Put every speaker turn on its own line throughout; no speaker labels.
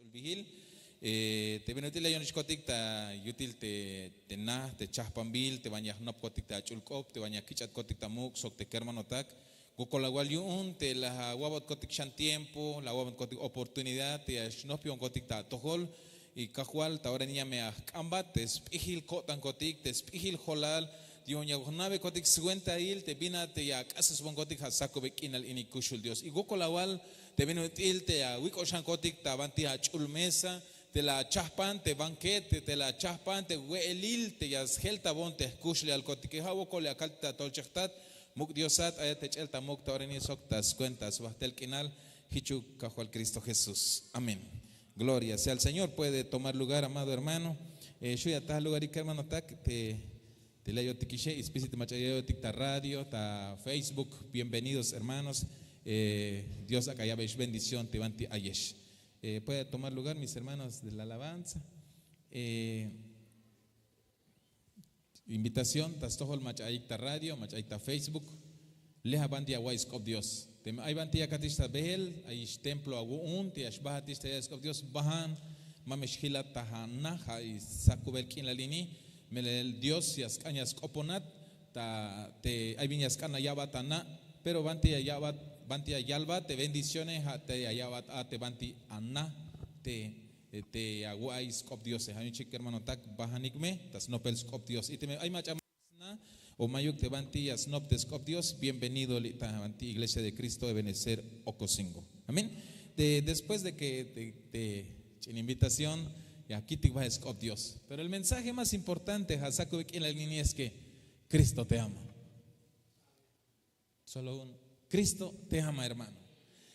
chulbihil. Te benutil ayon iskotik ta yutil te nah te chahpambil te banyak nop kotik ta chulkop te banyak kichat kotik ta muk sok te kermanotak. Kukolawal yun te la wabot kotik shan tiempo, la wabot kotik oportunidad te shnopion kotik ta tohol. Y kahual ta ahora niya me ambat te spihil kotan kotik te spihil holal. Dios ya gonabe kotik 50 il te bina te ya kasas bon kotik hasako bekinal ini kushul Dios. Y gokolawal te benutil te ya wikoshan kotik ta banti ha chulmesa. Te la chaspan, te banquete, te la chaspan, te huelil, te yas gelta bon, te escuchle al cotique, jabo cole a calta tolchestat, muk diosat, ayat echelta muk taoreni soctas cuentas, bastel quinal, hichu cajo al Cristo Jesús. Amén. Gloria sea al Señor. Puede tomar lugar, amado hermano. Yo ya está lugar y que hermano tak, te leo tiquiche, ispícite machayo ticta radio, ta Facebook. Bienvenidos, hermanos. Dios acá ya veis bendición, te vanti ayesh. Puede tomar lugar, mis hermanos de la alabanza. Invitación, tastohol machaita radio, machaita Facebook. Leha bandia waiskop Dios. Hay bantia katista behel, hay templo agun, te ashbahatista yaskop Dios bahan, mameshhila tahana, hay sakubel kin la lini, melel Dios yaskanyas koponat, te hay viñas kana yabatana, pero bantia yabat. Banti ayalba te bendiciones te ayabat te banti anna te aguais scop Dios hay un chico hermano tak bahanikme tas nopel scop Dios y te hay macha o mayuk te banti asnop te scop Dios. Bienvenido lita banti Iglesia de Cristo de Benecer Ocosingo. Amén. Después de que en invitación y aquí te va a scop Dios, pero el mensaje más importante hasako en la línea es que Cristo te ama. Solo uno. Cristo te ama, hermano.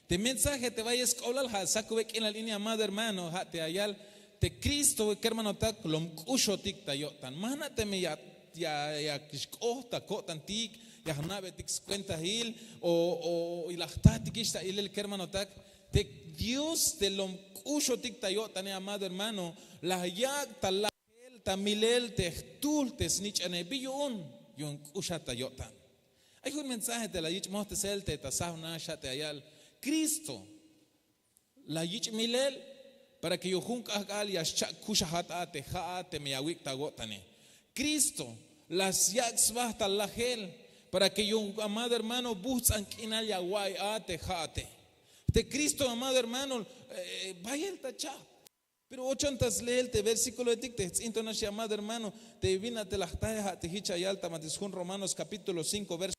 Te mensaje te vayas a hablar, saco en la línea, amado hermano, te ayal, te Cristo, que hermano, ta lom kusho tik ta yo tan, manate me ya kishkota kotan tik, ya nabe tik cuenta hil, o y la tatikista il el hermano tak, te Dios te lom kusho tik ta yo tan, amado hermano, la yak ta la hel ta milel te tul te snich ane biyun, yun kusha ta yo tan. Hay un mensaje de la yich moste selte tasahuna shate ayal Cristo la yich milel para que yo junca al yasha kusha hatate haate me yawik tagotane. Cristo las yaks basta la gel para que yo amado hermano buscan kinal yawai ate haate. De Cristo amado hermano vaya el tacha. Pero 80 leelte versículo de ticte internacional amado hermano te vina te la taja te hicha yalta matishun Romanos capítulo 5 verso.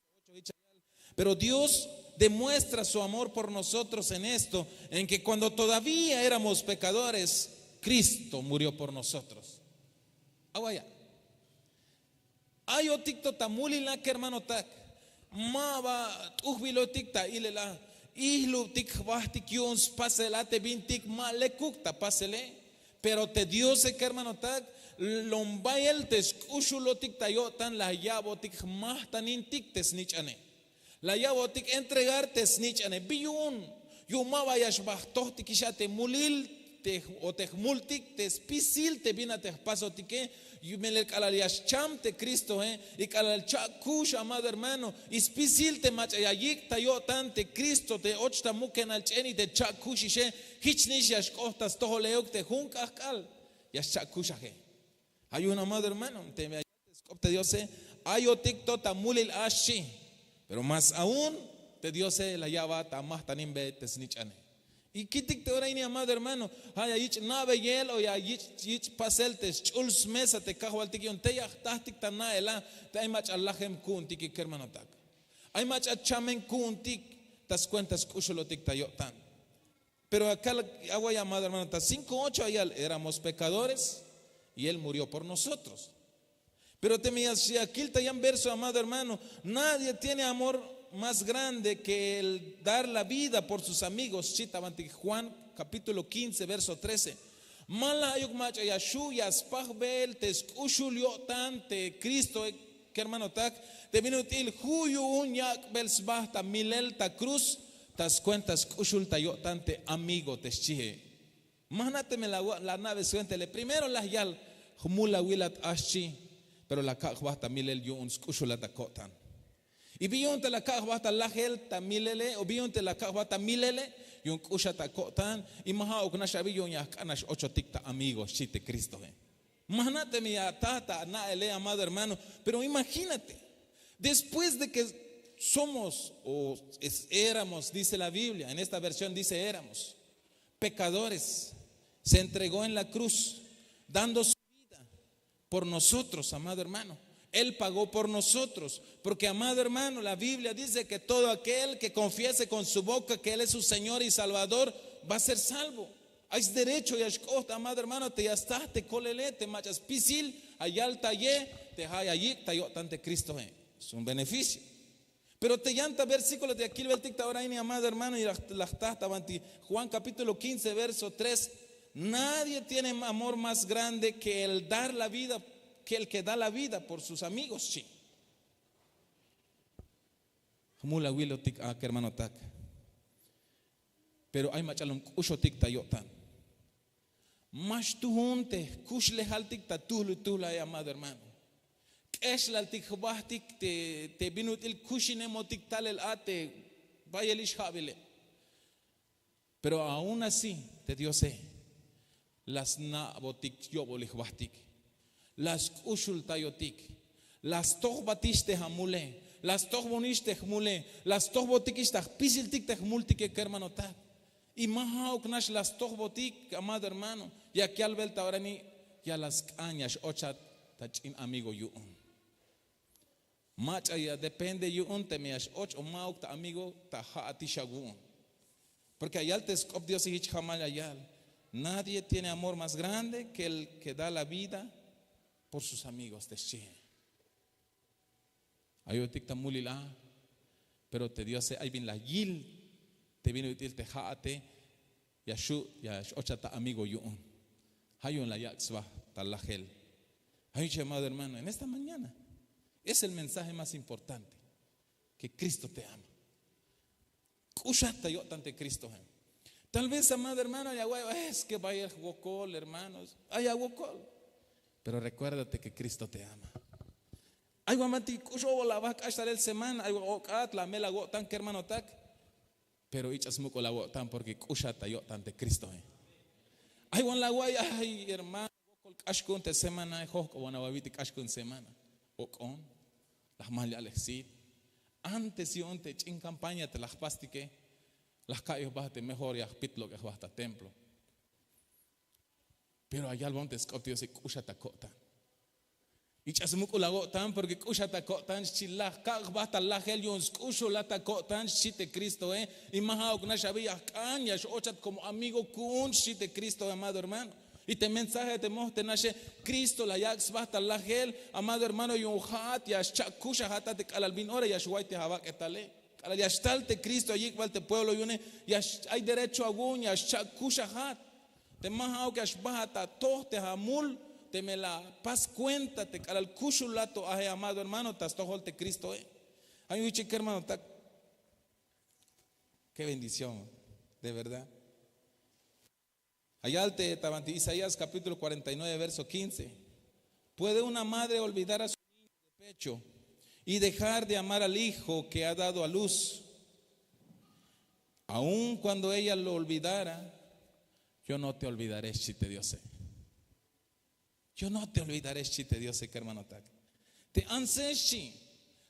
Pero Dios demuestra su amor por nosotros en esto, en que cuando todavía éramos pecadores, Cristo murió por nosotros. Awaya. Ayo tikto tamuli la que hermano tak. Maba uhbilo tikta ilela. Ihlu tik bahtik yuns paselate bintik malekukta pasele. Pero te Dios que hermano tak. Lombayel te escuchulo tikta yo tan la yabo tik mahtanin tik te snichane. La yabotik entregarte snitch ane biyun yuma yash bahtoh tikishate mulil te o te multik te spisil te bina te paso tike yumelel kalaliash cham te Cristo y kalal chakush amado hermano y spisil te machayik tayo tan te Cristo te ochta muken al cheni te chakush ishe hichnish yash kohtas toho leok te junkah kal yash chakush aje. Hay un amado hermano te me te Dios ayo tikto tamulil ashi. Pero más aún, te Dios la llava más tanimbe te snichane. Y kitik te ora ini amado hermano, haya ich nave yel o ya ich pasel te chuls mesa te cajo al tikion te ya tahtik tana ela te ay mach allahem kun tiki hermano tak. Ay mach achamen kun tik tas cuentas kusholo tik tayotan. Pero acá agua amado hermano, ta 5:8 allá éramos pecadores y él murió por nosotros. Pero te me decía, aquí está ya en verso, amado hermano, nadie tiene amor más grande que el dar la vida por sus amigos. Juan capítulo 15, verso 13. Malayuk macha yashu yaspahbel te escuchulio tante Cristo que hermano tak te vino til huyu unyak belsbahta milel ta cruz tas cuentas kushul yo tante amigo te chije. Manate me la nave suentele primero las yal humula wilat ashi. Pero la kajwata milel yo un skushulata kotan. Y vio te la caja basta la gel tamilele, o vio te la caja basta milele, y un kusha ta cotan, y maha o knash abillo ya kanash 8 ticta amigos, chite Cristo. Imagínate mi tata, na ele amado hermano, pero imagínate, después de que somos o éramos, dice la Biblia, en esta versión dice éramos pecadores, se entregó en la cruz, dando su vida por nosotros, amado hermano. Él pagó por nosotros, porque amado hermano, la Biblia dice que todo aquel que confiese con su boca que Él es su Señor y Salvador va a ser salvo. Hay derecho y escosta, amado hermano, te ya está, te colele, te machas pisil, allá talle, te hay allí, te yo tante Cristo, es un beneficio. Pero te llanta versículos de aquí, el ticta ahora, amado hermano, y las tastanti, Juan capítulo 15, verso 3. Nadie tiene amor más grande que el dar la vida, que el que da la vida por sus amigos, sí. Mula wilo tik a hermano tak. Pero hay machalum kusho tik tayotan. Mas tu junte, kushle hal tik tatula amado hermano. Kesh la tik bahtik te binut il kushine motik tal el ate vayelish habile. Pero aún así te dio las na botik yobolich bahtik. Las ushul tayotik, las toch batiste hamule, las toch boniste hamule, las toch botikiste pisil tik multique hermano tak. Y maha uknash las toch botik, amado hermano, y aquí al velta ahora ni ya las cañas ochat tachin amigo yuun. Macha ya depende yuun te meas och o mauk ta amigo ta haati shagun. Porque ayal te scop Dios y hich jamal ayal. Nadie tiene amor más grande que el que da la vida por sus amigos de Shih. Ayotik tamulila, pero te dio hay bien la yil, te vino util te jaate, yashu yash ochata amigo yuun. Hayun la yaxba talajel. Hay amado hermano, en esta mañana es el mensaje más importante, que Cristo te ama. Kushata yo tante Cristo. Tal vez amado hermano, es que vaya el wokol, hermanos, hay wokol. Pero recuérdate que Cristo te ama. Ay, guamati, kusho la vaca hasta el semana, ay, okat la mela tan que hermano tak. Pero ichas muko la tan porque kushata yo tante Cristo. Ay, guan la guay, ay, hermano, kashkun te semana, hoko wana wabiti kashkun semana. Okon, las malya alexit. Antes yo te en campaña te las pastique, las calles bajate mejor y pitlo que basta templo. Pero allá al monte escopio se kushata kota. Y chasmuko la gotan porque kushata kotan chila kag basta la helions kusho la takotan chite Cristo y maha ukna shabia cañas ochat como amigo kun chite Cristo amado hermano. Y te mensaje te moste nashe Cristo la yax basta la hel amado hermano y un hat ya chakusha hata te calalbin ora ya shuaite habak etale. Cala ya stalte Cristo allí cual pueblo yune ya hay derecho a gun ya chakusha hat. Te maha que ashbahata to te hamul te me la pas cuenta te al kushulato aje amado hermano tas tojol te Cristo hay un chique hermano ta qué bendición de verdad. Allá te tabanti Isaías capítulo 49 verso 15. ¿Puede una madre olvidar a su niño de pecho y dejar de amar al hijo que ha dado a luz? Aun cuando ella lo olvidara, yo no te olvidaré, chite Dios. Yo no te olvidaré, chite Dios, que hermano tak. Te anseshi.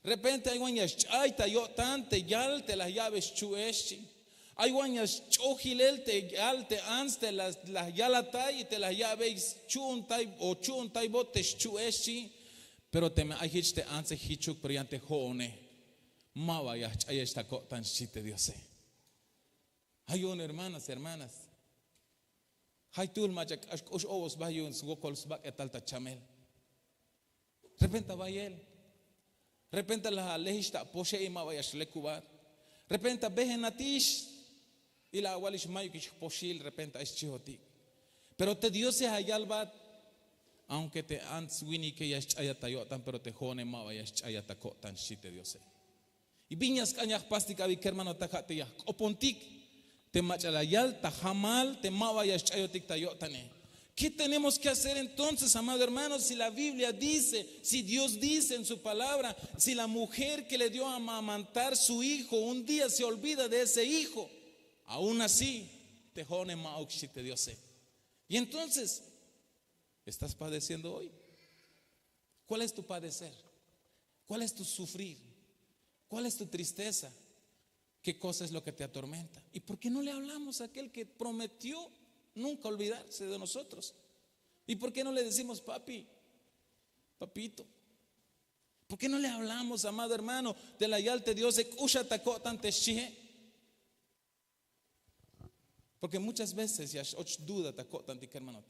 Repente hay guañas chaita yo tante yal te las llaves chueshi. Hay guañas chojilel te yal te anste las yalatay y te las llaves chuntay o chuntay botes chueshi. Pero te me ahich te anse hichuk priante jone. Mawa ya chay esta cotan chite Dios. Hay un hermanas. Hay tul majak ashkosh ovos bayun sugokols bak etalta chamel. Repenta bayel. Repenta la lehista poshe ima vayash lekubar. Repenta behenatish y la walish mayukish poshil repenta es chihoti. Pero te Dios se hayalbat aunque te ants wini que yash ayatayotan pero te jone ma vayash ayatakotan shite Dios. Y viñas cañas pastica vi hermano takate ya opontik te machalayal ta jamal te mawayas chayotik tayotane ¿Qué tenemos que hacer entonces, amado hermano? Si la Biblia dice, si Dios dice en su palabra, si la mujer que le dio a amamantar su hijo un día se olvida de ese hijo, aún así, te jone maoxi te Dios. Y entonces, ¿estás padeciendo hoy? ¿Cuál es tu padecer? ¿Cuál es tu sufrir? ¿Cuál es tu tristeza? ¿Qué cosa es lo que te atormenta? ¿Y por qué no le hablamos a aquel que prometió nunca olvidarse de nosotros? ¿Y por qué no le decimos, papi, papito? ¿Por qué no le hablamos, amado hermano, de la yalte Dios de Kushatako tante shie? Porque muchas veces ya duda tako tanti hermano.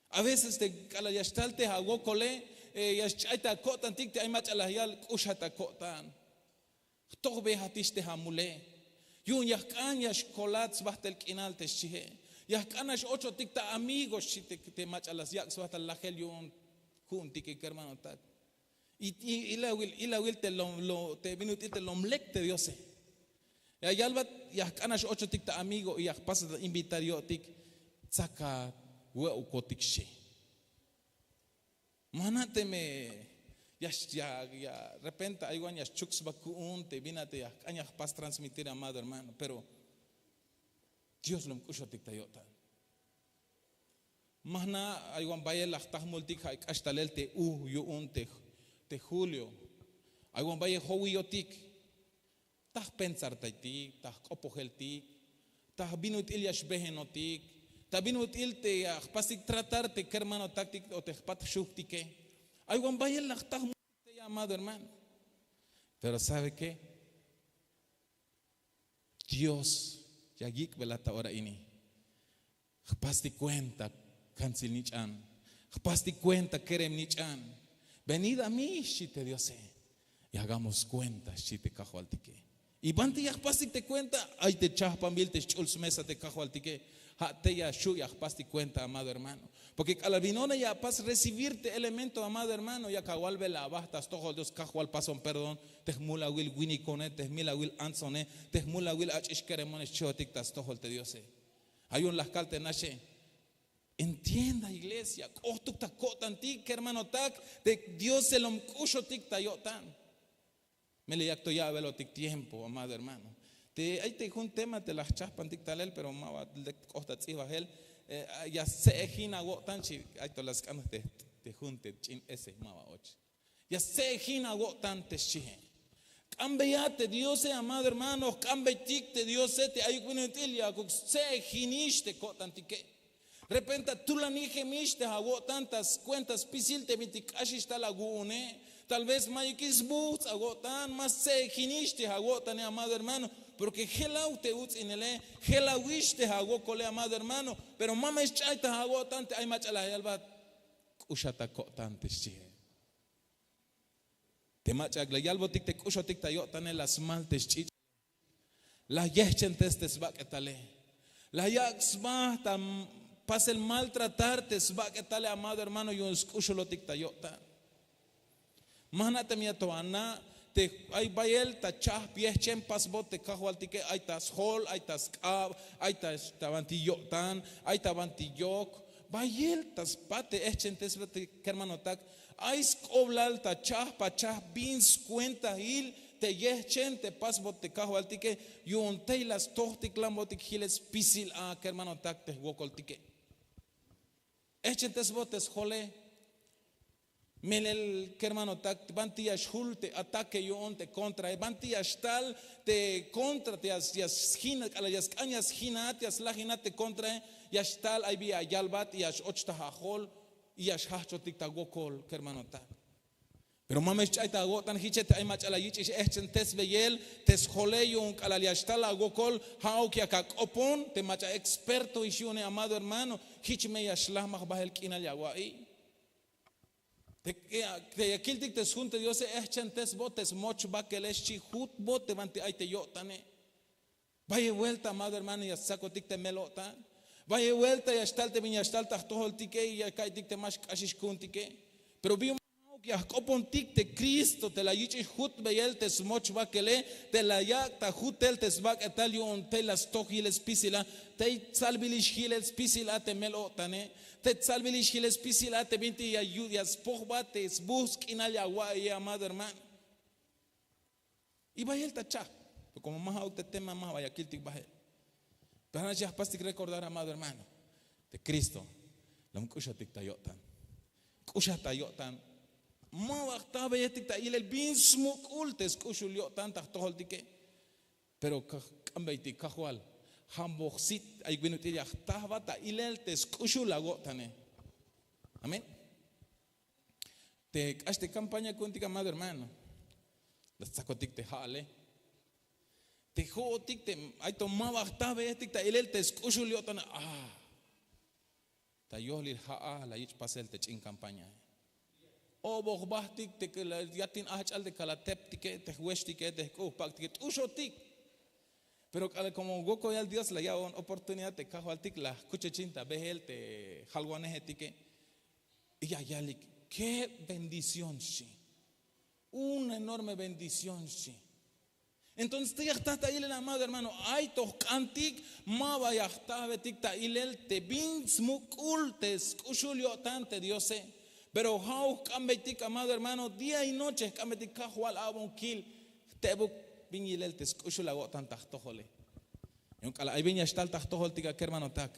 A veces te cala ya estalte hago cole ya chaita ko tanti te hay mach a la yal Kushatako tan. Todo behatiste hamule. Yun yahkan yash kolats bahtel kinal te shie. Yahkanash ocho tikta amigos si te mach a las yaks bahtel la gel yun junti que hermano tak. Y la will te minutil te lomlek te Dios. Ya yalbat yahkanash ocho tikta amigo y pasa a invitar yo tik saca huevo kotik she. Manateme. Ya repente hay guañas chuks bakuun te vinate ya cañas pas transmitir, amado hermano, pero Dios lo escucha tiktayotan. Mahna hay guan baye las tahmultik hasta el te yo un te julio. Hay guan baye howiyotik. Tah pensar taitik, tah opoheltik, tah binut ilyash behenotik, tah binut ilte ya pasik tratarte hermano taktik o te pat shuktike. Hay guan baye las tahmultik, amado hermano. Pero ¿sabe qué? Dios ya gik velata ahora ini. Pasti cuenta kansil nichan. Pasti cuenta kerem nichan. Venid a mí, shite Dios, y hagamos cuenta, shite cajo altique. Y banti ya pasti te cuenta, ay te chahpambil te chuls mesa te cajo altique. Ha te ya shu ya pasti cuenta, amado hermano. Porque a la vinona ya pas recibirte elemento, amado hermano, ya cagual vela bastas todos Dios cajual pason perdón, te mula will winicone, te mila will ansone, te mula will achishkeremones chotik tas todos te Dios. Hay un las calte nache. Entienda, iglesia, ostukta kotantik, hermano tak, de Dios se lo mkusho tik tayotan. Me le yacto ya velo tik tiempo, amado hermano. Ahí te un tema te las chaspan tik talel, pero mava de costa tzibahel. Ya se ejina gotan chi hay todas las canas te junte chin ese mava och. Ya se ejina gotan te chihe. Cambiate Dios, amado hermano, cambiate Dios te hay kunetilia kuk se ejiniste kotan tike. Repenta tú la nije miste hago tantas cuentas pisil te mitikashista lagune. Tal vez mayikis boots agotan más se ejiniste agotan, amado hermano. Porque helau te uts inele, helauish te hago cole, amado hermano, pero mama es chaita hago tante ay machala yalba ushata ko tante shie. Te machagla yalbo tik te kushotik tayo tane las maltes chich. La yechentes te sbaketale. La yaksma tam pas el maltratarte sbaketale, amado hermano, yo escucholotik tayo ta. Mana te mi toana. Te ay bayel ta chah piechen pasbot te cajualtique ay tas hol ay tas cab ay tas tabantillotan ay tabantillok bayel tas pate echen tes hermano tak ay skoblal ta chah pa chah bins cuenta hil te yechen te pasbot te cajualtique yon te las tohtik lambotik hiles pisil a hermano tak te wokoltique echen tes botes hole. Melel hermano tak bantia shulte ataque yo onte contra bantia tal te contra te as hina ala yas cañas hinat yas la hinate contra yas tal ay via yalbat yas ochta hajol yas hachotik ta gokol hermano tak. Pero mames chaita gotan hichet ay mach ala yich echen tes beyel tes jole yo un ala yas tal gokol hao que akak opon te macha experto isione, amado hermano hich me yas la mahbahel kinal yawai. Te aquel tic te junte Dios echen tes botes moch ba que les chi hut bote vanti ay te yotane. Vaya vuelta, amado hermano, ya saco tic te melota. Vaya vuelta ya stalte viña stalta todo el tique y ya cae tic te más ashish kun tique. Pero vi un Ya copontic te Cristo te la yichi hut beyel te smoch bakele te la ya ta hutel te sbak etalion te las tohiles pisila te salbilish hiles pisila te melotane te salbilish hiles pisila te binti ya yudias pohbate busk inaya ya amado hermano. Y bajel tacha, como más auto tema más vaya kiltik bajel. Pero ya pastik recordar amado hermano de Cristo. La mkushatik tayotan. Kushatayotan. Ma wakta beyetik ta ilel bin smuk ultes kushulyotan ta toholtike. Pero kambaitik kahwal. Hamboxit ay binuti ya tahva ta ilel tes kushulagotane. Amén. Te haste campaña contigo amado hermano. Las sacotik te jale. Te jotik te ay tomaba wakta beyetik ta ilel tes kushulyotan. Ta yohlil la ich pasel te chin campaña. O bogbahtik te que la yatin al de calatep te huestik te kupaktik ushotik. Pero como goko ya Dios le da una oportunidad te cajualtik la cuchechinta behel te jalguanejetique. Y ya qué bendición sí. Una enorme bendición sí. Entonces te ya está ahí el amado hermano. Ay tocantik ma vaya está betik ta ilel te bin smukul te escuchulio tante Dios sé. Pero how cambetik amado hermano día y noche cambetik cajual abon kil te buk bin ilel te escuchula gotan tahtojole. Yonkala ay viña estal tahtojoltika hermano tak.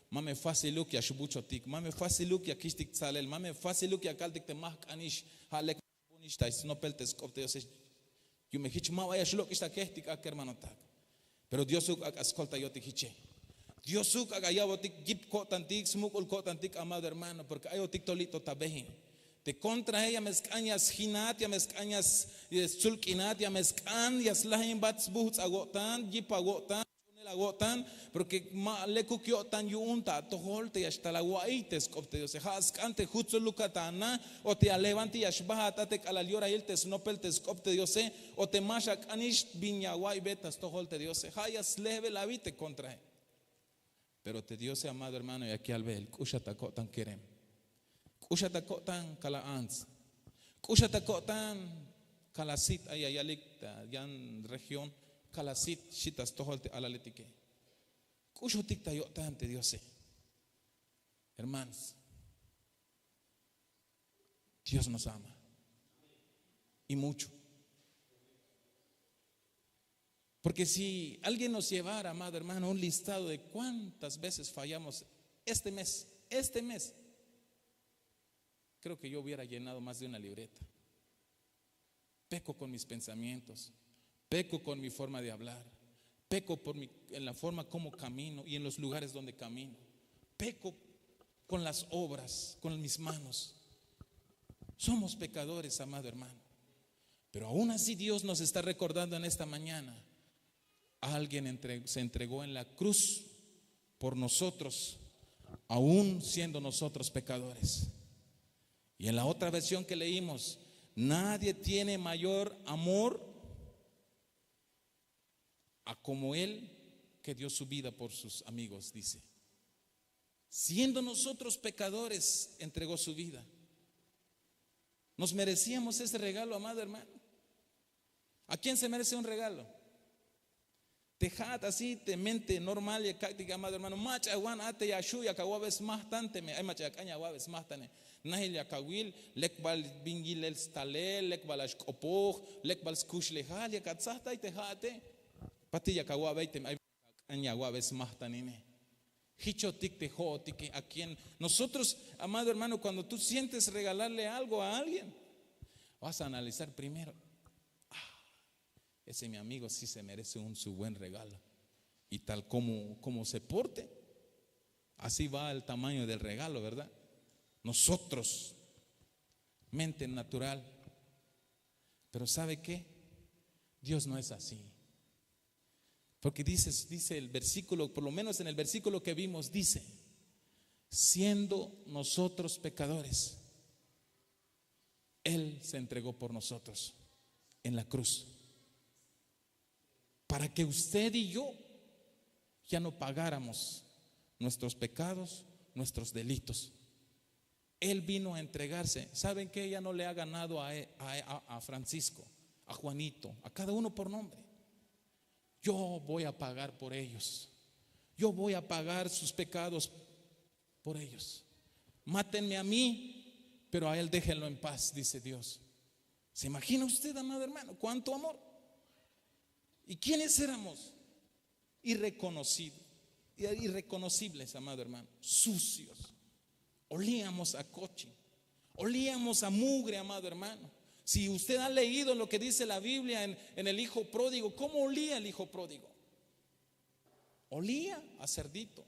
Mame faciluk ya shubuchotik. Mame faciluk ya kistik salel. Mame faciluk ya kaltik te mahk anish halek bunish ta snopel te skop te Dios sé. Yo me hice más vaya shlok esta kehtik ak hermano tak. Pero Dios uk ak ascolta yo te hice. Dios uk ak ayabotik gip ko tantik smukul ko tantik amado hermano porque ayotik tolito tabehin. Te contra ella mezcañas hinat ya mezcañas sulkinat ya mezcan ya slahin bats buhts agotan gip agotan agotan porque ma lekukyo tan yunta toholte ya hasta la guaites copte Dios has cante jutsu lucatana o te alevanti ya shbahata te calaliora il te snopel te scopte Dios o te mashak anish viña guay betas toholte Dios hayas leve la vite contra él. Pero te Dios amado hermano y aquí al ver kushata kotan kerem kushata kotan kala ans kushata kotan kala sit ayayalik yan región Kalasit shitas toholte alaletike. Kushotik tayotante Dios sé. Hermanos, Dios nos ama y mucho. Porque si alguien nos llevara, amado hermano, un listado de cuántas veces fallamos este mes, creo que yo hubiera llenado más de una libreta. Peco con mis pensamientos. Peco con mi forma de hablar. Peco en la forma como camino y en los lugares donde camino. Peco con las obras, con mis manos. Somos pecadores, amado hermano. Pero aún así Dios nos está recordando en esta mañana. Alguien se entregó en la cruz por nosotros, aún siendo nosotros pecadores. Y en la otra versión que leímos, nadie tiene mayor amor a como Él que dio su vida por sus amigos, dice. Siendo nosotros pecadores, entregó su vida. Nos merecíamos ese regalo, amado hermano. ¿A quién se merece un regalo? Tejat así, te mente normal y cáctica, amado hermano. Mach aguan ate ya shu ya kawabes más tante me. Ay mach caña wabes más tane. Nahil ya kawil lekbal bingil el stale lekbal ashkopoj lekbal skush lehal ya katzahta y tejate. Patilla kawabeite ay caña wabes más tanine. Hichotik tejotik a quien nosotros, amado hermano, cuando tú sientes regalarle algo a alguien, vas a analizar primero. Ese mi amigo sí se merece su buen regalo. Y tal como se porte, así va el tamaño del regalo, ¿verdad? Nosotros, mente natural. Pero ¿sabe qué? Dios no es así. Porque dice el versículo, por lo menos en el versículo que vimos, dice, siendo nosotros pecadores, Él se entregó por nosotros en la cruz. Para que usted y yo ya no pagáramos nuestros pecados, nuestros delitos. Él vino a entregarse. ¿Saben que ella no le ha ganado a Francisco, a Juanito, a cada uno por nombre? Yo voy a pagar por ellos. Yo voy a pagar sus pecados por ellos. Mátenme a mí, pero a él déjenlo en paz, dice Dios. ¿Se imagina usted, amado hermano, cuánto amor? ¿Y quiénes éramos? Irreconocibles, amado hermano, sucios. Olíamos a coche, olíamos a mugre, amado hermano. Si usted ha leído lo que dice la Biblia en el hijo pródigo, ¿cómo olía el hijo pródigo? Olía a cerdito.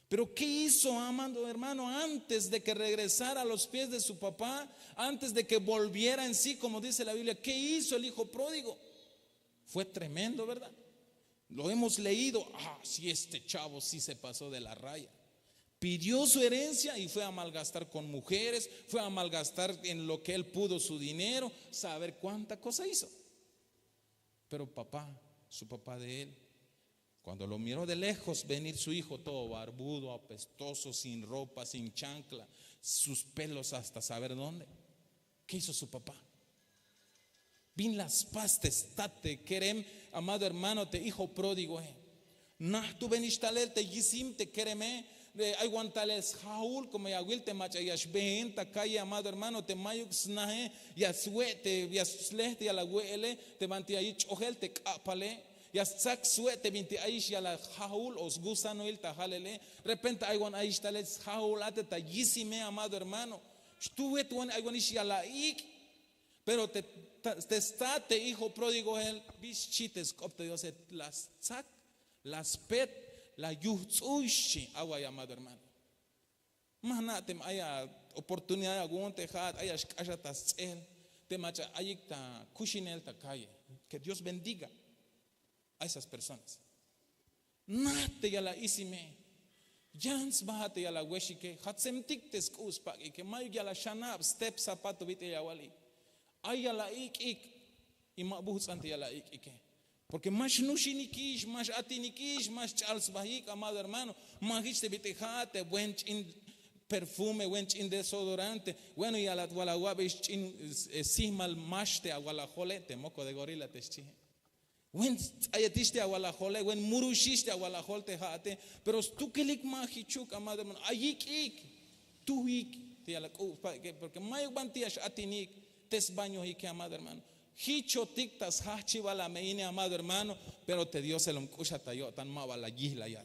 Pero ¿qué hizo, amado hermano, antes de que regresara a los pies de su papá? Antes de que volviera en sí, como dice la Biblia, ¿qué hizo el hijo pródigo? Fue tremendo, ¿verdad? Lo hemos leído. Sí, este chavo sí se pasó de la raya. Pidió su herencia y fue a malgastar con mujeres, fue a malgastar en lo que él pudo su dinero, saber cuánta cosa hizo. Pero su papá de él, cuando lo miró de lejos venir su hijo todo barbudo, apestoso, sin ropa, sin chancla, sus pelos hasta saber dónde, ¿qué hizo su papá? Bin las pastes, tate, querem, amado hermano, te hijo pródigo, nah, tú venishtalel, te yisim, te quereme, hay guantales jaul, como ya will te macha, ya shbehen, ta calle, amado hermano, te mayuk snahe, ya suete, ya slehte, ya la huele, te manti ahí chogel, te kapale, ya sak suete, vinti aish, ya la jaul, os gusano il tajalele, repente hay guan aish tales jaul, ate ta yisime, amado hermano, stuet wan hay guanish ya la ik. Pero te estate, hijo pródigo, él bischites copte Dios las sac, las pet, la yuzushi, agua, amado hermano. Manatem haya oportunidad algún tejat, haya shkayatas él, te macha ayikta kushinel ta calle. Que Dios bendiga a esas personas. Nate ya la isime. Jans bahate ya la weshike, hatsemtik tes kuspa, que mayo ya la shanab, step zapato vite ya wali. Ay ya la ik y mabuhus ante ya la ik. Porque más nushinikish, más atinikish, más Charles Bahik, amado hermano, más te bitejate, buen chin perfume, buen chin desodorante, bueno y a la gualaguabe chin sismal mashte a gualajolete, moco de gorila te chije. Buen ayatiste a gualajole, buen murushiste a gualajolte jate, pero tú que lik mahichuk, amado hermano, ayik, tú ik, porque mayo bantiash atinik. Baños y que, amado hermano, hicho tictas hachiva la meine, amado hermano, pero te dio se lo escucha tayo tan mava la yisla ya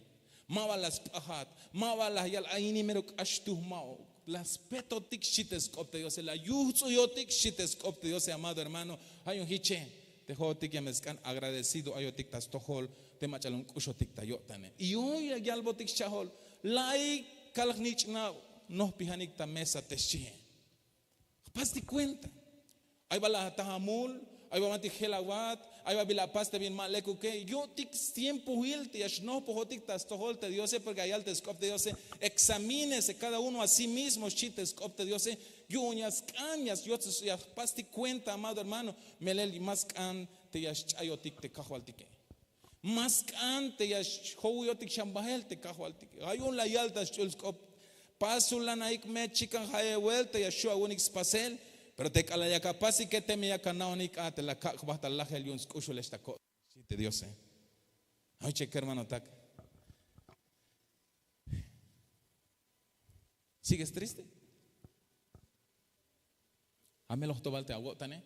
mava las pahat mava la yal aini merok ashtu mao las peto tic chites cop te dio se la yuzu yo tic chites cop te dio se, amado hermano, hay un hiche te jo tic yamescan agradecido ayo tictas tohol te machalon kusho tic tayo tane y hoy ya albo tic chahol lai kalnich na no pihanik ta mesa te chie pas di cuenta. Ahí va la tahamul, ahí va mati gelawat, ahí va la pasta bien mal que yo tic tiempo hilte ya no pohotic tas toholte Dios porque hay altes cop de Dios examínese cada uno a sí mismo chites cop de Dios yo uñas cañas yo ya pasti cuenta, amado hermano, melel más can te ya chayotic te cajualtique más can te ya hoyotic chambahel te cajualtique hay un la yaltas chulscop pasulan naik me chican haye vuelta ya shua unix pasel. Pero te cala ya capaz y que te me ya canao ni te la basta la gel yun escucho le esta cosa. Sí, te Dios. Ay, cheque hermano tac. ¿Sigues triste? Ame los tobal te agotan,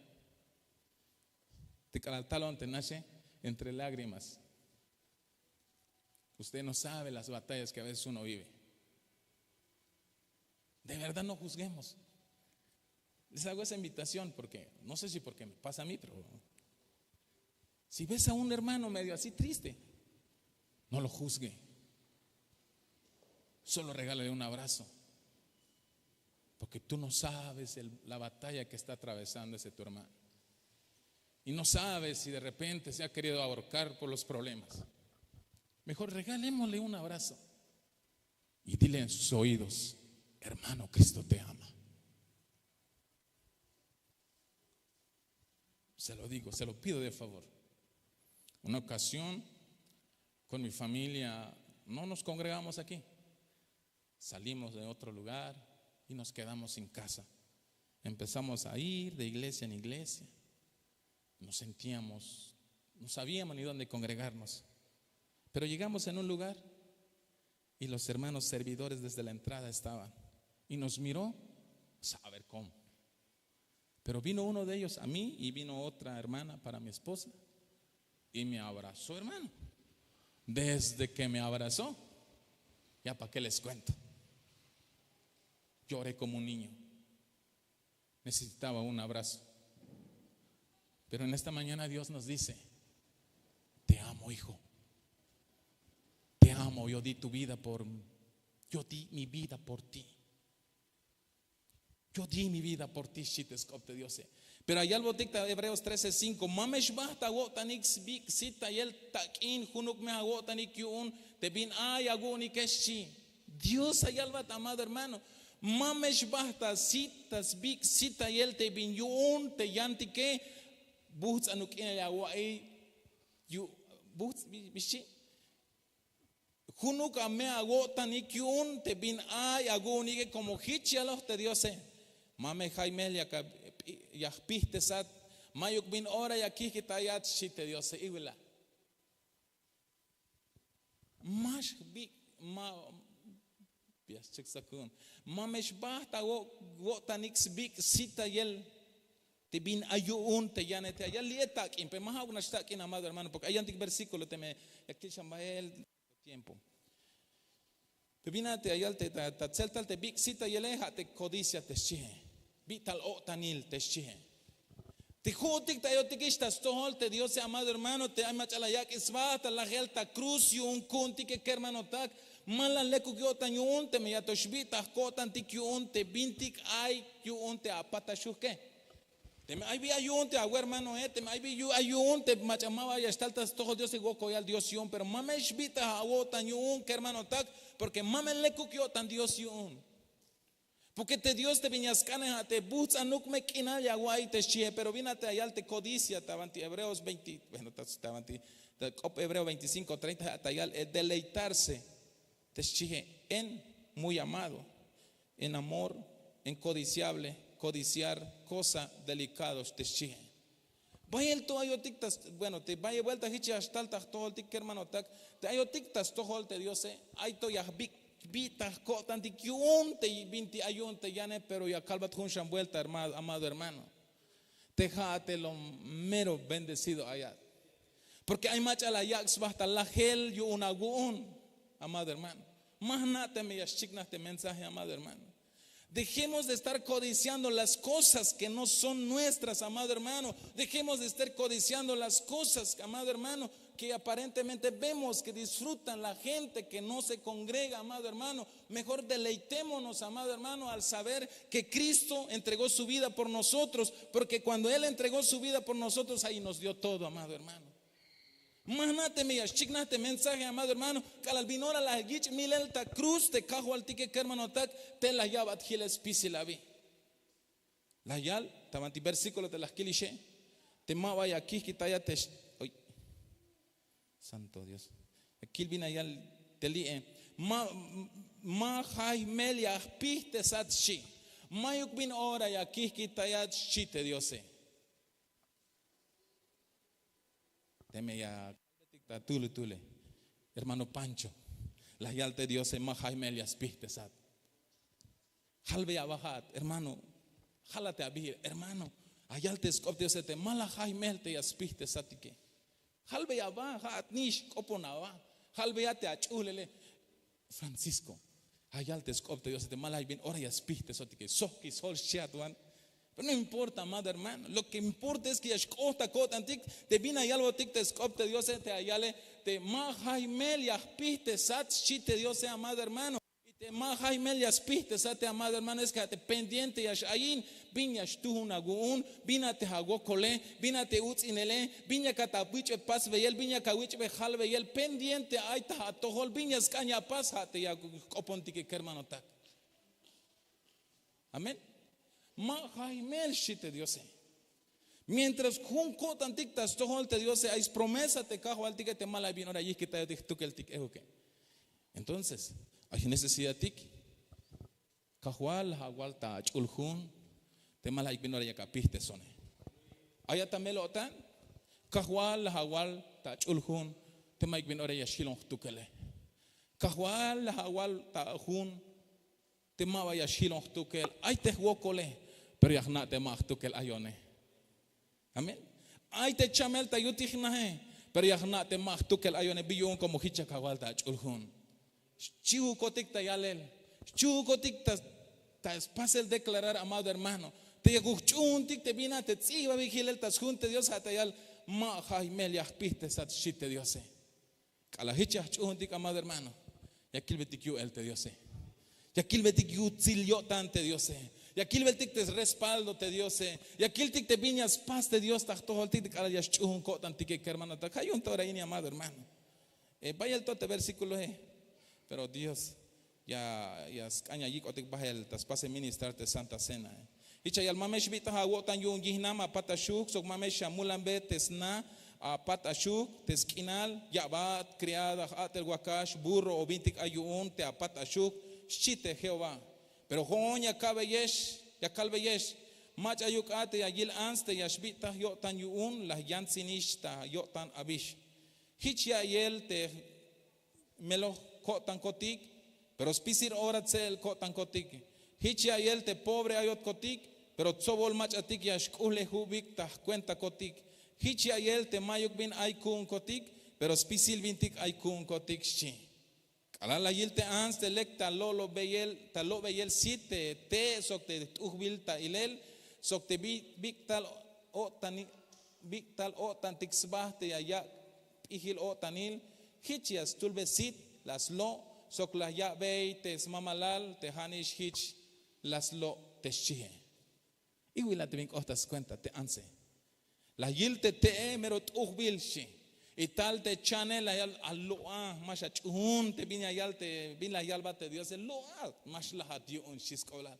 Te cala el talón te nace entre lágrimas. Usted no sabe las batallas que a veces uno vive. De verdad no juzguemos. Les hago esa invitación porque, no sé si porque me pasa a mí, pero si ves a un hermano medio así triste, no lo juzgue. Solo regálale un abrazo. Porque tú no sabes la batalla que está atravesando ese tu hermano. Y no sabes si de repente se ha querido ahorcar por los problemas. Mejor regalémosle un abrazo. Y dile en sus oídos, hermano, Cristo te ama. Se lo digo, se lo pido de favor. Una ocasión con mi familia no nos congregamos aquí. Salimos de otro lugar y nos quedamos sin casa. Empezamos a ir de iglesia en iglesia. Nos sentíamos, no sabíamos ni dónde congregarnos. Pero llegamos en un lugar y los hermanos servidores desde la entrada estaban. Y nos miró, saber cómo. Pero vino uno de ellos a mí y vino otra hermana para mi esposa y me abrazó, hermano. Desde que me abrazó, ya para qué les cuento. Lloré como un niño. Necesitaba un abrazo. Pero en esta mañana Dios nos dice: te amo, hijo. Te amo, yo di yo di mi vida por ti. Yo di mi vida por ti, shiteskopte Dios. Pero allá el boticta Hebreos 13:5. Mamesh basta wotanik big sita yel takin junuk me agotanik yun te bin ay aguni keshi. Dios allá el amado hermano. Mamesh basta sitas big sita yel te bin yun te yanti que buhts anuk in el agua you buhts bishi. Junuk me agotanik yun te bin ay aguni que como hichialos te Dios. Mame Jaime ya piste sat mayuk bin ora ya kikitayat shite Dios igula. Mash bi ma pias cheksakun. Mamesh basta go tanix big sita yel te bin ayun te yanete ayal lietak impe maha una stakin amado hermano porque hay antic versículo te me aquí chamba el tiempo. Pebinate ayal te tatzeltal te big sita yeleja te codicia te shie. Vital o tanil te shie. Te jotik ta yotikistas tohol te Dios amado hermano te amachalayak isbata la gelta cruz un kunti que hermano tak malan leku yotan yun te me yatoshbita kotan tik yun te bintik ay yun te apata shuke. Te me ay vi ayun te agua hermano te me ay vi ayun te machamaba ya estaltas tohol Dios ego koyal Dios yun pero mamesh bita awotan yun que hermano tak porque mamen leku yotan Dios yun. Porque te Dios te viñascana te busca no me quina ya guay te chie pero vínate allá te codicia tabanti Hebreos 20 bueno tabanti Hebreo 25:30 allá el deleitarse te chie en muy amado en amor en codiciable codiciar cosa delicados te chie vaya el todo ayotictas bueno te vaya vuelta hichi hasta todo el tic hermano tak te ayotictas todo te Dios hay to ya big Vita cotanti kiunte y vinti ayunte yane pero ya calvat junshan vuelta amado hermano. Tejate lo mero bendecido allá. Porque hay macha la yax basta la gel yo un agun amado hermano. Más nada me yashikna este mensaje amado hermano. Dejemos de estar codiciando las cosas que no son nuestras, amado hermano. Dejemos de estar codiciando las cosas, amado hermano, que aparentemente vemos que disfrutan la gente que no se congrega, amado hermano. Mejor deleitémonos, amado hermano, al saber que Cristo entregó su vida por nosotros, porque cuando Él entregó su vida por nosotros, ahí nos dio todo, amado hermano. Manate me yashiknate mensaje amado hermano calalvinora la gich milelta cruz te cajo al tique hermano tak te la yabat giles pisilavi la yal tamanti versículo de las kilishe te mava ya kikitaya te oy santo Dios kilvina yal te li ma jaimelia piste satshi mayuk bin ora ya kikitaya chite Diose Teme ya tule hermano Pancho la yalte Dios se majaime lias pistesat halbe ya bajat hermano jalate abir hermano ayalte skop Dios te mala jaime te yas pistesatike halbe ya bajat nish koponava halbe ya te achulele Francisco ayalte skop Dios te mala bien ora yas pistesatike soki sol shiatwan. No importa, amado hermano. Lo que importa es que te vina y algo te escopte Dios te ayale te majaimel y aspiste sat chite Dios amado hermano. Y te majaimel y aspiste sat amado hermano es que te pendiente y ayin viñas tu una gun vina te hago cole vina te uts inele viña catapuche pas veyel viña kawich bejal veyel pendiente ay ta tohol viñas caña pasate ya coponti que hermano tak. Amén. Majaimel shite Dios. Mientras junco tantictas tohol te Dios hay promesa te cajo al tique te mala bien ahora y que te tú que el tique okay. Entonces, hay necesidad tic Kahual hawal ta chulhun te mala ignora ya kapiste sone. Aya tamelo otan kahual hawal ta chulhun te ma ignora ya shilon tukele. Kahual hawal ta hun te ma ya shilon tukel ay te wokole pero ya na te ma tukel ayone. Amén. Ay te chamel ta yutihnahe pero ya na te ma tukel ayone biyon como hicha kahual ta chulhun. Chiu kotik ta yalel. Chu kotik ta es fácil declarar, amado hermano. Te guchuntik te vina te tsiva vigilel tas junte Dios hatayal ma jaimel ya piste sat shite Dios. Kala hicha chuntik, amado hermano. Ya kilbetik yu el te Dios. Ya kilbetik yu tsilyo tante Dios. Ya kilbetik te respaldo te Dios. Ya kiltik te viñas paz de Dios ta todo el tik kala ya chun ko tantike hermano ta kayun tora ini, amado hermano. Vaya el tote versículo pero Dios ya caña yik otik bahel tas pase ministrar te Santa Cena. Icha yal mamesh bita hawotan yung gihnama patashuk sok mamesh mulambe tesna patashuk teskinal yabat criada atel wakash burro o bintik ayun te patashuk shite Jehová. Pero jon ya kabeyesh ya kalbeyesh mach ayuk ate ya gil anste ya shbita yotan yun la yansinishta yotan abish. Hich ya yel te melo kotan kotik pero spisir orat sel kotan kotik. Hichi ayel te pobre ayot kotik, pero tsobol mach atik ya shkule hubik ta cuenta kotik. Hichi ayel te mayuk bin aikun kotik, pero spisil bintik aikun kotik shi. Kalala yil te ans te lek ta lo beyel site te sok te uhbil ta ilel sok te biktal o tantik sbah te ayak ihil o tanil. Hichi as tulbe sit las lo sok la ya vei te mamalal te hanish hich las lo te shie. Y wila te vink ostas cuenta te anse. La yil te merot uhbil shi. Y tal te chane la yal aloa masha chun te bin yal te bin la yal bate Dios loa mash la hatiu un shiskola.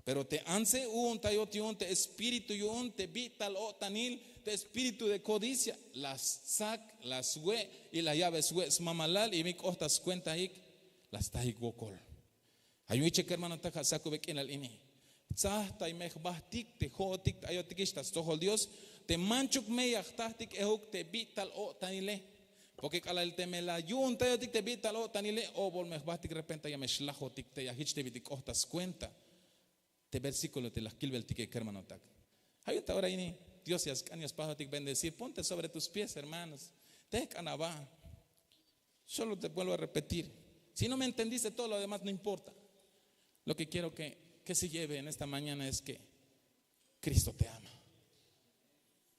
Pero te anse un tayotion te espíritu yun te vital o tanil te espíritu de codicia las sac las we y la llave sue mamalal y vink ostas cuenta ik las tahik wokol. Ayuiche que hermano ta saco bekin al ini. Tsah ta imeh bahtik te hotik ayotikish tas tohol Dios te manchuk me yachtik ehuk te bital o tanile. Porque kala el temela yun ta yotik te bital o tanile o bol meh bahtik repenta ya meshlahotik te yahich te bitik ostas cuenta. Te versículo te las kilbel tike hermano tak. Ayuta ahora ini Dios yas cañas pahotik bendecir. Ponte sobre tus pies, hermanos. Te canaba. Solo te vuelvo a repetir. Si no me entendiste todo lo demás no importa. Lo que quiero que se lleve en esta mañana es que Cristo te ama.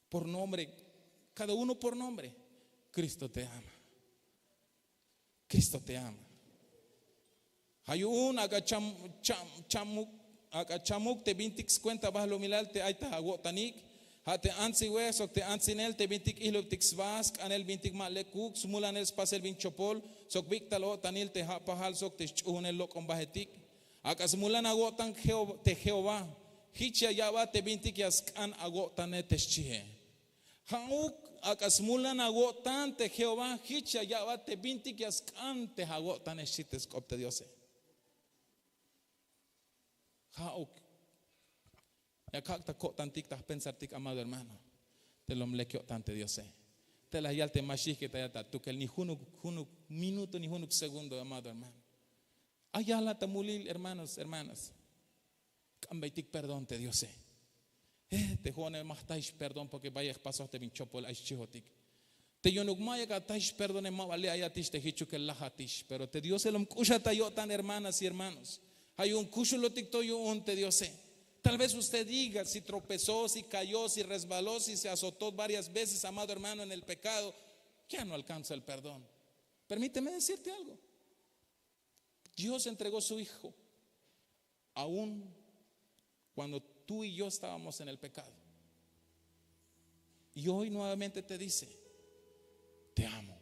Por nombre, cada uno por nombre. Cristo te ama. Cristo te ama. Hay un agachamuk te bintik cuenta bajo lo milal te aita agotanik. Hate ansi wesok te ansinel te bintik ihlop tixvask anel bintik malekuk smulanel spasel bin chopol sok biktal o tanil te hapahal sok te chunel lo con bajetik akas mulan agotan te Jehová hicha yaba te bintik yaskan agotane te chie hauk akas mulan agotan te Jehová hicha yaba te bintik yaskan te agotane shites kopte Dios hauk. Ya kakta ko tantik ta pensar tik, amado hermano. Te lo mlekio tante Dios. Te la yalte mashik que te yata tukel ni hunuk minuto ni hunuk segundo, amado hermano. Ayala tamulil, hermanos. Kambaitik perdón te Dios. Te jone mahtaish perdón porque vaya paso te binchopol aish chihotik. Te yonuk maya ka taish perdone ma vale ayatish te hichu que lahatish, pero te Dios el umkusha tayotan, hermanas y hermanos. Hay un kushulotik toyo un te Dios. Tal vez usted diga si tropezó, si cayó, si resbaló, si se azotó varias veces, amado hermano, en el pecado, ya no alcanza el perdón. Permíteme decirte algo. Dios entregó su Hijo aún cuando tú y yo estábamos en el pecado. Y hoy nuevamente te dice, te amo.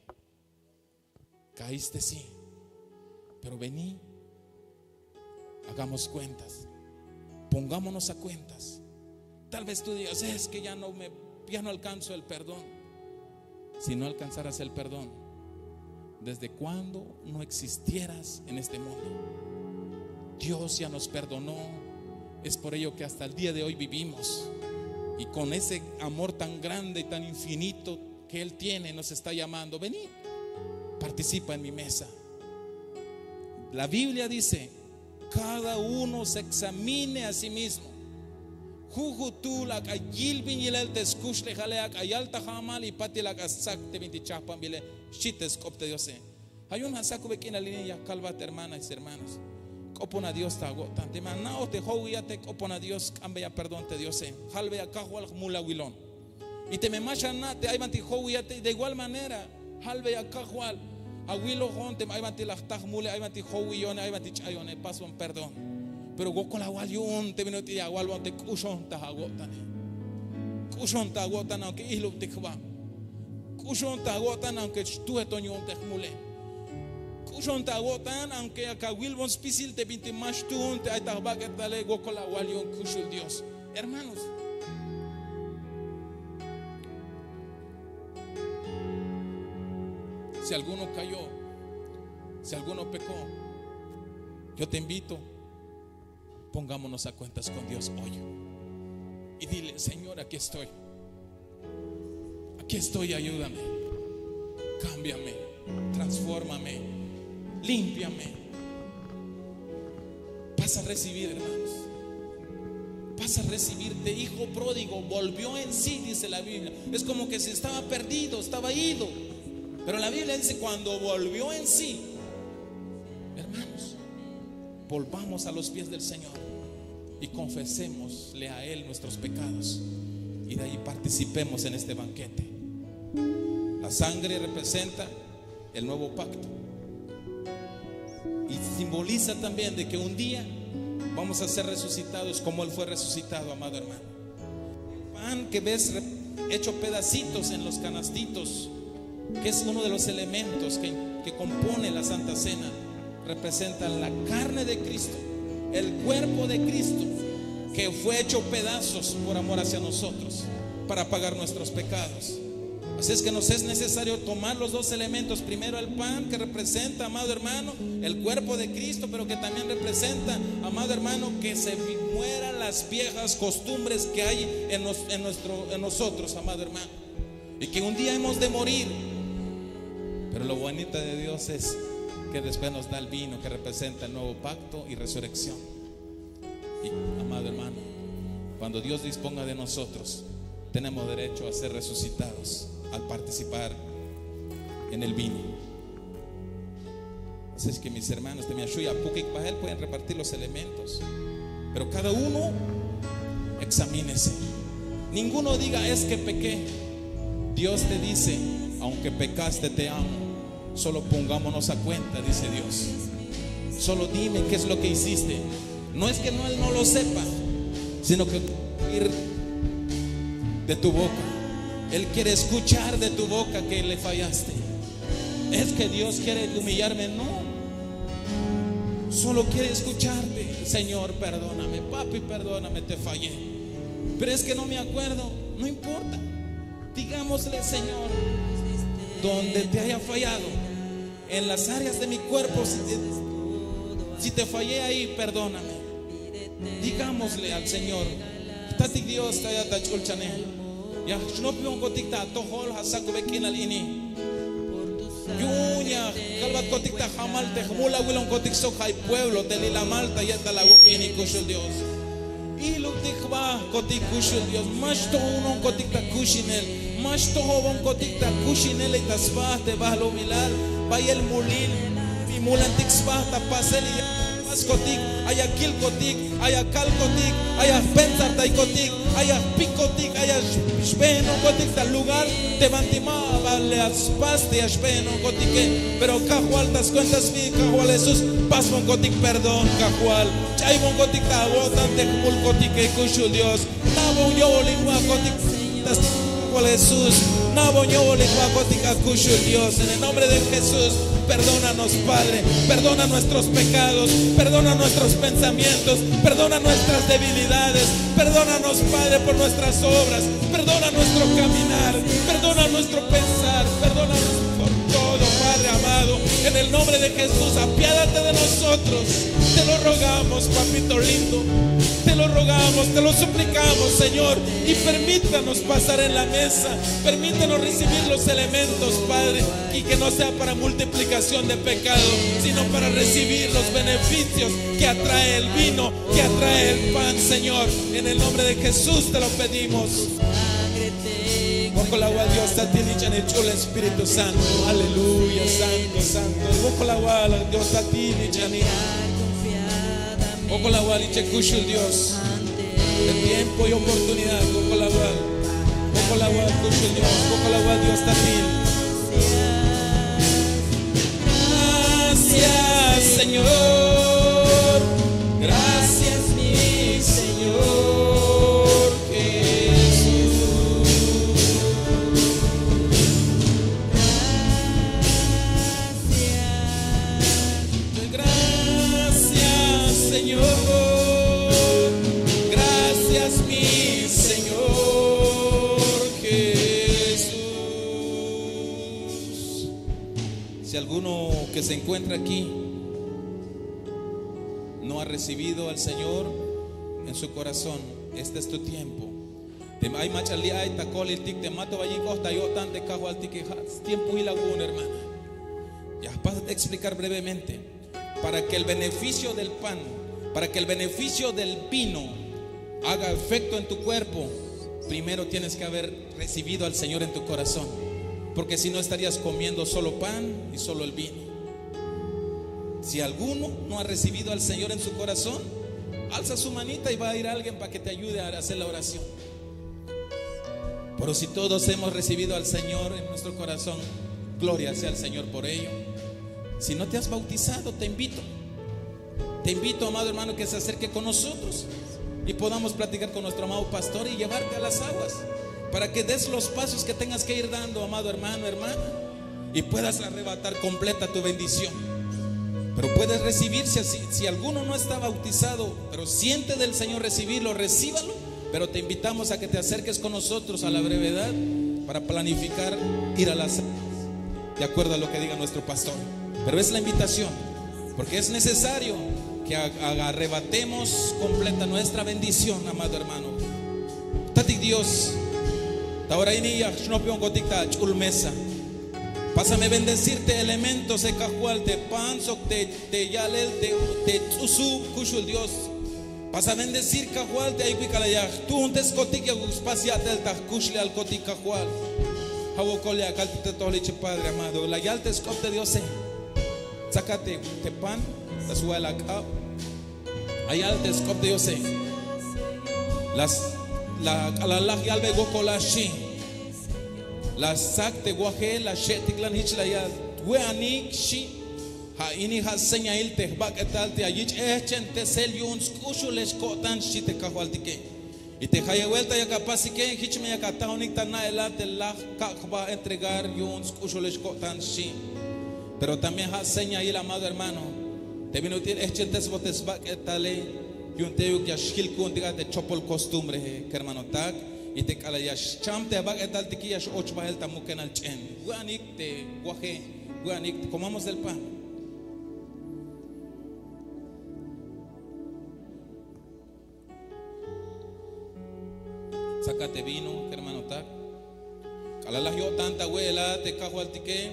Caíste sí, pero vení, hagamos cuentas. Pongámonos a cuentas. Tal vez tú digas, es que ya no alcanzo el perdón. Si no alcanzaras el perdón, ¿desde cuándo no existieras en este mundo? Dios ya nos perdonó. Es por ello que hasta el día de hoy vivimos. Y con ese amor tan grande y tan infinito que Él tiene, nos está llamando: venid, participa en mi mesa. La Biblia dice: cada uno se examine a sí mismo. Hay un hasaku aquí en la línea calvate, hermanas y hermanos. Copona Dios te agotan. Te manao te hoguiate, copona Dios, cambia perdón te Dios. Halve acá hual mula wilón. Y te me machan te hay manti hoguiate de igual manera. Halve acá hual. Aguilo honte, hay manti lachtaj mule, hay manti hoguione, hay manti chayone, paso un perdón. Pero go con la guayón te vino te agualón te cushon te agotan. Cushon te agotan aunque islo te va. Cushon te agotan aunque tú etoñón te mule. Cushon te agotan aunque acá wilbon spisil te vinti más tú te hay tabaque dale go con la guayón cushul Dios. Hermanos, si alguno cayó, si alguno pecó, yo te invito, pongámonos a cuentas con Dios hoy y dile: Señor, aquí estoy, ayúdame, cámbiame, transfórmame, límpiame. Vas a recibir, hermanos, vas a recibirte. Hijo pródigo volvió en sí, dice la Biblia. Es como que si estaba perdido, estaba ido, pero la Biblia dice: cuando volvió en sí. Hermanos, volvamos a los pies del Señor y confesémosle a Él nuestros pecados, y de ahí participemos en este banquete. La sangre representa el nuevo pacto y simboliza también de que un día vamos a ser resucitados como Él fue resucitado, amado hermano. El pan que ves hecho pedacitos en los canastitos, que es uno de los elementos que compone la Santa Cena, representa la carne de Cristo, el cuerpo de Cristo, que fue hecho pedazos por amor hacia nosotros, para pagar nuestros pecados. Así es que nos es necesario tomar los dos elementos: primero el pan, que representa, amado hermano, el cuerpo de Cristo, pero que también representa, amado hermano, que se mueran las viejas costumbres que hay en nosotros, amado hermano, y que un día hemos de morir. Pero lo bonito de Dios es que después nos da el vino, que representa el nuevo pacto y resurrección. Y, amado hermano, cuando Dios disponga de nosotros, tenemos derecho a ser resucitados al participar en el vino. Así es que, mis hermanos, de mi Ashuya Pukik Pajel pueden repartir los elementos, pero cada uno examínese. Ninguno diga: es que pequé. Dios te dice: aunque pecaste, te amo. Solo pongámonos a cuenta, dice Dios. Solo dime qué es lo que hiciste. No es que Él no lo sepa, sino que ir de tu boca. Él quiere escuchar de tu boca que le fallaste. Es que Dios quiere humillarme, no. Solo quiere escucharte: Señor, perdóname, papi, perdóname, te fallé. Pero es que no me acuerdo. No importa. Digámosle: Señor, donde te haya fallado, en las áreas de mi cuerpo, si te fallé ahí, perdóname. Digámosle al Señor: Tati Dios te haya tachul chane. Ya no pion kotikta tohol hasaku bekin al ini. Yuña kalbat kotikta jamal te jmula wilon kotik sokhay pueblo te lila malta yata la wopini kushul Dios. Y lo tikba kotik kushul Dios. Más to uno kotikta kushinel. Más todo bon kotikta kushinel y tasbah te va lo milal. Vaya el mulil mi mulan tixbah ta pasel y pas kotik aya kil kotik aya kal kotik aya pensar tai kotik aya picotic aya shbeno kotik tal lugar te bantima vale aspas te shbeno kotike. Pero cajual tas cuentas vi cajual Jesús pas bon kotik perdón cajual chay bon kotik ta botan te mul kotike kushul Dios na bon yo lingua kotik tas Jesús, Dios, en el nombre de Jesús, perdónanos, Padre, perdona nuestros pecados, perdona nuestros pensamientos, perdona nuestras debilidades, perdónanos, Padre, por nuestras obras, perdona nuestro caminar, perdona nuestro pensar, perdónanos por todo. todo, Padre amado. En el nombre de Jesús, apiádate de nosotros. Te lo rogamos, papito lindo. Te lo rogamos, te lo suplicamos, Señor. Y permítanos pasar en la mesa. Permítanos recibir los elementos, Padre. Y que no sea para multiplicación de pecado, sino para recibir los beneficios que atrae el vino, que atrae el pan, Señor. En el nombre de Jesús te lo pedimos. Con la agua Dios está en el chulo Espíritu Santo. Aleluya, santo, santo. Con la agua Dios está en con la agua y checushul Dios. De tiempo y oportunidad. Con la agua. Con la agua cushul Dios. Con la agua Dios está Gracias, Señor. Gracias, mi Señor Jesús. Gracias, Señor. Gracias, mi Señor Jesús. Si alguno que se encuentra aquí no ha recibido al Señor en su corazón, este es tu tiempo. Tiempo y laguna, hermana. Ya vas a explicar brevemente. Para que el beneficio del pan, para que el beneficio del vino haga efecto en tu cuerpo, primero tienes que haber recibido al Señor en tu corazón. Porque si no estarías comiendo solo pan y solo el vino. Si alguno no ha recibido al Señor en su corazón, alza su manita y va a ir alguien para que te ayude a hacer la oración. Pero si todos hemos recibido al Señor en nuestro corazón, gloria sea al Señor por ello. Si no te has bautizado, te invito, amado hermano, que se acerque con nosotros y podamos platicar con nuestro amado pastor y llevarte a las aguas, para que des los pasos que tengas que ir dando, amado hermano, hermana, y puedas arrebatar completa tu bendición. Pero puedes recibir, si alguno no está bautizado, pero siente del Señor recibirlo, recíbalo. Pero te invitamos a que te acerques con nosotros a la brevedad para planificar ir a las aguas, de acuerdo a lo que diga nuestro pastor. Pero es la invitación, porque es necesario que arrebatemos completa nuestra bendición, amado hermano. Tatik Dios, ahora iniya shnopion gotikta chulmesa. Pásame bendecirte elementos de cajual, te panzo, te yalel, te tsusu, kushul Dios. Pásame bendecir cajual, te aiguicalayaj. Tú un descotic y espaciatel, ta kushli al cotic cajual. Hawokolia, caltite toliche, Padre amado. La yalte escopte Dios. Sácate te pan, la suela acá. Ayalte escopte Dios. La yalbe gokolashi. La sakte guaje la shetiklan hichlayad weanik shi ha ini ha seña ilte baketalte ayich echen te selyun skushules kotan shi te kahwaltike y te haya vuelta ya capaz que hichme ya kataunik tana elate la va entregar yun skushules kotan shi. Pero también ha seña il amado hermano te vino tiene echen te botes baketale yun te yu que ashil kun diga de chopol costumbre que hermano tag y te calayas cham te bag etal tiquillas och bahel tamuken al chen guanik te guaje guanik comamos del pan. Sácate vino, hermano tak. Calalas yo tanta huela te cajo al tique.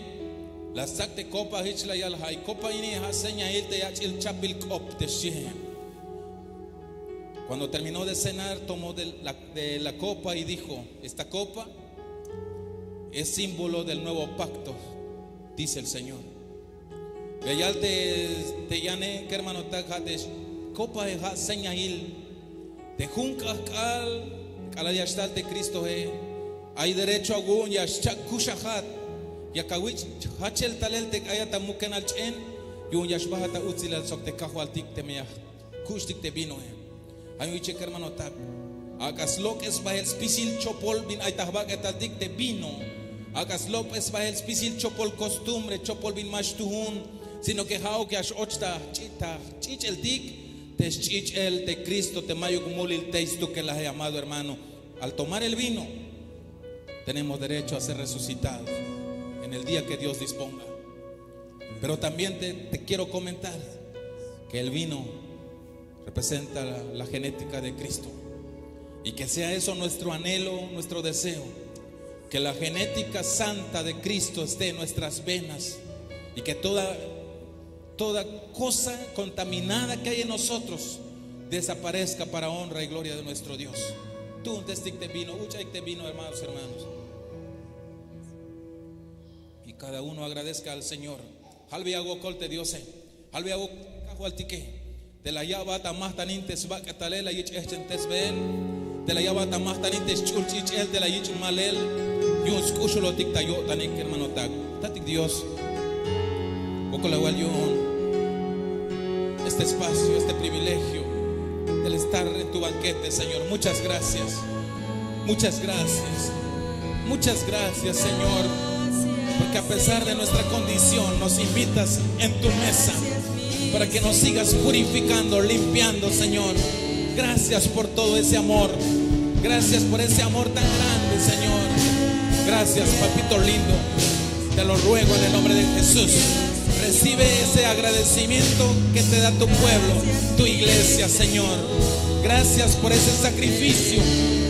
La sacte copa hichla yal hay copa ini haseña ilte yachil chapil cop te shem. Cuando terminó de cenar, tomó de la copa y dijo: esta copa es símbolo del nuevo pacto, dice el Señor. Veyal te llane que hermano taja de copa de señail de junca al yastal de Cristo hay derecho a gun yashak kushahat yakawich hachel talel te ayata muken al chen yun yashbahata utzil al sok te kahu al tik te meya kushtik te vino hay un cheque hermano tak akas lok es bahel spisil chopol bin ay tahbak etadik te vino akas lok es bahel spisil chopol costumbre chopol bin mashtuhun sino que hao que ash ochta chita chichel tik te chichel de Cristo te mayo kumulil teistu que la he amado hermano. Al tomar el vino tenemos derecho a ser resucitados en el día que Dios disponga. Pero también te quiero comentar que el vino representa la genética de Cristo, y que sea eso nuestro anhelo, nuestro deseo, que la genética santa de Cristo esté en nuestras venas, y que toda cosa contaminada que hay en nosotros desaparezca para honra y gloria de nuestro Dios. Tú un testigo de vino, de vino, hermanos. Y cada uno agradezca al Señor. Halvi hago colte Dios, halvi hago cajualtique. De la llava tamás tanintes va catalela y echentes ven. De la llava tamás tanintes chulchich el de la yich malel. Y un scuchulo tic-tayo tanik hermano tag. Tatik Dios. Poco la igual yo. Este espacio, este privilegio del estar en tu banquete, Señor. Muchas gracias. Muchas gracias. Muchas gracias, Señor. Porque a pesar de nuestra condición nos invitas en tu mesa para que nos sigas purificando, limpiando, Señor. Gracias por todo ese amor. Gracias por ese amor tan grande, Señor. Gracias, papito lindo. Te lo ruego en el nombre de Jesús. Recibe ese agradecimiento que te da tu pueblo, tu iglesia, Señor. Gracias por ese sacrificio.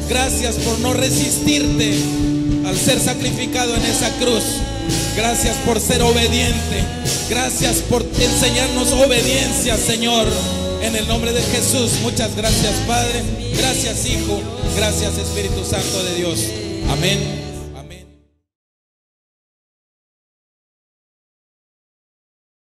Gracias por no resistirte al ser sacrificado en esa cruz. Gracias por ser obediente. Gracias por enseñarnos obediencia, Señor. En el nombre de Jesús, muchas gracias, Padre. Gracias, Hijo. Gracias, Espíritu Santo de Dios. Amén.